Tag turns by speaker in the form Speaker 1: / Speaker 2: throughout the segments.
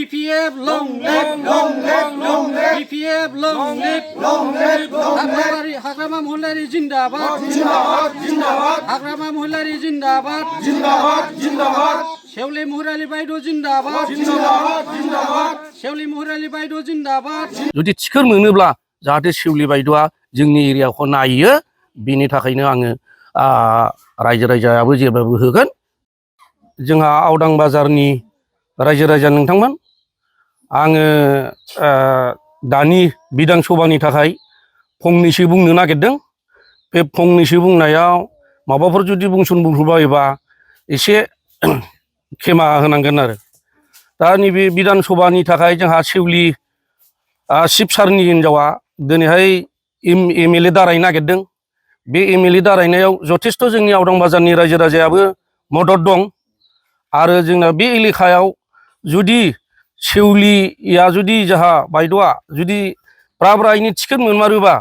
Speaker 1: BPF long live BPF long live हाग्रामा महिलारि जिंदाबाद हाग्रामा महिलारि जिंदाबाद शेवली मुहुराली बायद' जिंदाबाद शेवली मुहुराली बायद' जिंदाबाद जुदि थिखोर मोनोब्ला जाहाथे शेवली बायद'आ जोंनि एरियाखौ नायो बेनि थाखायनो आङो रायजो राजायाबो जेब्लाबो होगोन जोंहा आवदां बाजारनि रायजो राजा नोंथांमोन आङो दानि बिधान सभानि थाखाय फंनैसो बुंनो नागिरदों बे फंनैसो बुंनायाव माबाफोर जुदि बुंसन बुंफ्लायोबा एसे खेमा होनांगोन आरो दा नैबे बिधान सभानि थाखाय जोंहा शेवली शिब सारनि हिनजावा दिनैहाय एमएलए दारायनो नागिरदों बे एमएलए दारायनायाव जथेस्थ' जोंनि आवदां बाजारनि रायजो राजायाबो मदद दं आरो जोंना बे एलेकायाव जुदि शेवलिया जुदि जाहा बायद'आ जुदि ब्रायैनो टिकेट मोनमारोबा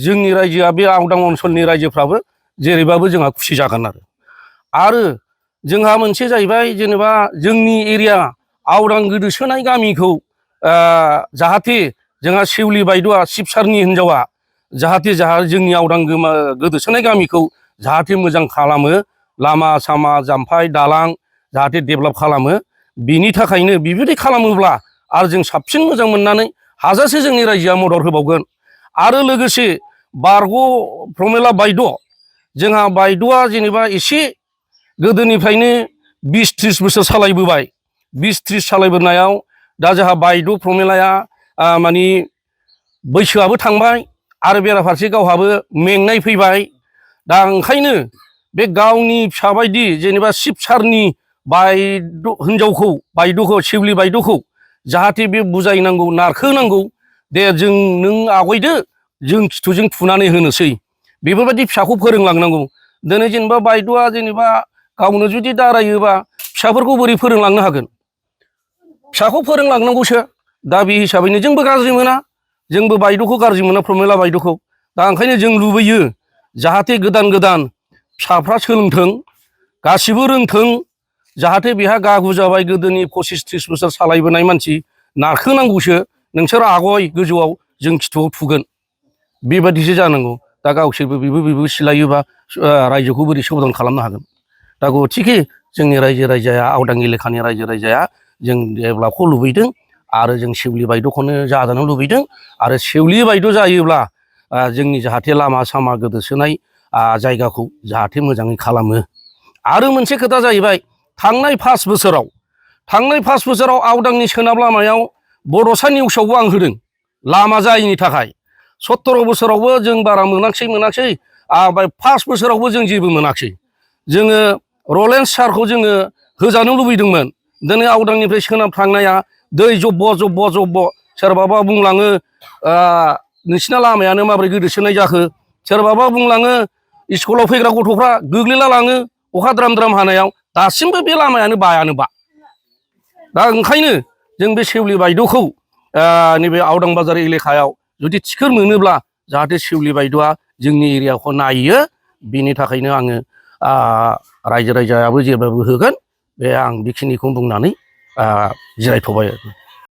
Speaker 1: जोंनि रायजोआ बे आवदां ओनसोलनि रायजोफ्राबो जेरैबाबो जोंहा खुसि जागोन आरो जोंहा मोनसे जाहैबाय जेनेबा जोंनि एरिया आवदां गोदोसोनाय गामिखौ जाहाथे जोंहा शेवली बायद'आ शिब सारनि हिनजावा जाहाथे जोंनि आवदां गोदोसोनाय गामिखौ जाहाथे मोजां खालामो लामा सामा जाम्फै दालां जाहाथे डेभेलप खालामो बिनि थाखायनो बिबायदि खालामोब्ला आरो जों साबसिन मोजां मोननानै हाजासे जोंनि रायजोआ मदद होबावगोन आरो लोगोसे बारग' प्रमेला बायद' जोंहा बायद'आ जेनेबा एसे गोदोनिफ्रायनो 20-30 बोसोर सालायबोबाय 20-30 सालायबोनायाव दा जोंहा बायद' प्रमेलाया माने बैसोआबो थांबाय आरो बेराफारसे गावहाबो मेंनाय फैबाय दा ओंखायनो बे गावनि फिसाबायदि जेनेबा शिब सारनि हिनजावखौ बायद'खौ शेवली बायद'खौ जाहाथे बे बुजायनांगौ नारखोनांगौ दे जों नों आवगायदो जों खिथुजों थुनानै होनोसै बेफोरबायदि फिसाखौ फोरोंलांनांगौ दिनै जेनेबा बायद'आ जेनेबा गावनो जुदि दारायोबा फिसाफोरखौ बोरै फोरोंलांनो हागोन फिसाखौ फोरोंलांनांगौसो दा बे हिसाबैनो जोंबो गाज्रि मोना जोंबो बायद'खौ गाज्रि मोना प्रमेला बायद'खौ दा ओंखायनो जों लुबैयो जाहाथे गोदान फिसाफ्रा सोलोंथों गासिबो रोंथों जाहाथे बेहा गागु जाबाय गोदोनि 25-30 बोसोर सालायबोनाय मानसि नारखोनांगौसो नोंसोर आगय गोजौआव जों खिथुआव थुगोन बेबादिसो जानांगौ दा गावसोरबो बेबो सिलायोबा रायजोखौ बोरै साबधान खालामनो हागोन दा गथिखे जोंनि रायजो राजाया आवदां एलेकानि रायजो राजाया जों डेभेलपखौ लुबैदों आरो जों शेवली बायद'खौनो जाजानो लुबैदों आरो शेवली बायद' जायोब्ला जोंनि जाहाथे लामा सामा गोदोसोनाय जायगाखौ जाहाथे मोजाङै खालामो आरो मोनसे खोथा जाहैबाय थांनाय 5 बोसोराव आवदांनि सोनाब लामायाव बड'सा निउसावबो आं होदों लामा जायैनि थाखाय 17 बोसोरावबो जों बारा मोनाखसै 5 बोसोरावबो जों जेबो मोनाखसै जोङो रलेन्स सारखौ जोङो होजानो लुबैदोंमोन दिनै आवदांनिफ्राय सोनाब थांनाया दै जब्ब' सोरबाबा बुंलाङो नोंसिना लामायानो माबोरै गोदोसोनाय जाखो सोरबाबा बुंलाङो स्कुलाव फैग्रा गथ'फ्रा गोग्लैला लाङो अखा द्राम हानायाव दासिमबो बे लामायानो बायानोबा दा ओंखायनो जों बे शेवली बायद'खौ नैबे आवदां बाजार एलेकायाव जुदि थिखोर मोनोब्ला जाहाथे शेवली बायद'आ जोंनि एरियाखौ नायो बेनि थाखायनो आङो रायजो राजायाबो जेब्लाबो होगोन बे आं बेखिनिखौ बुंनानै जिरायथ'बाय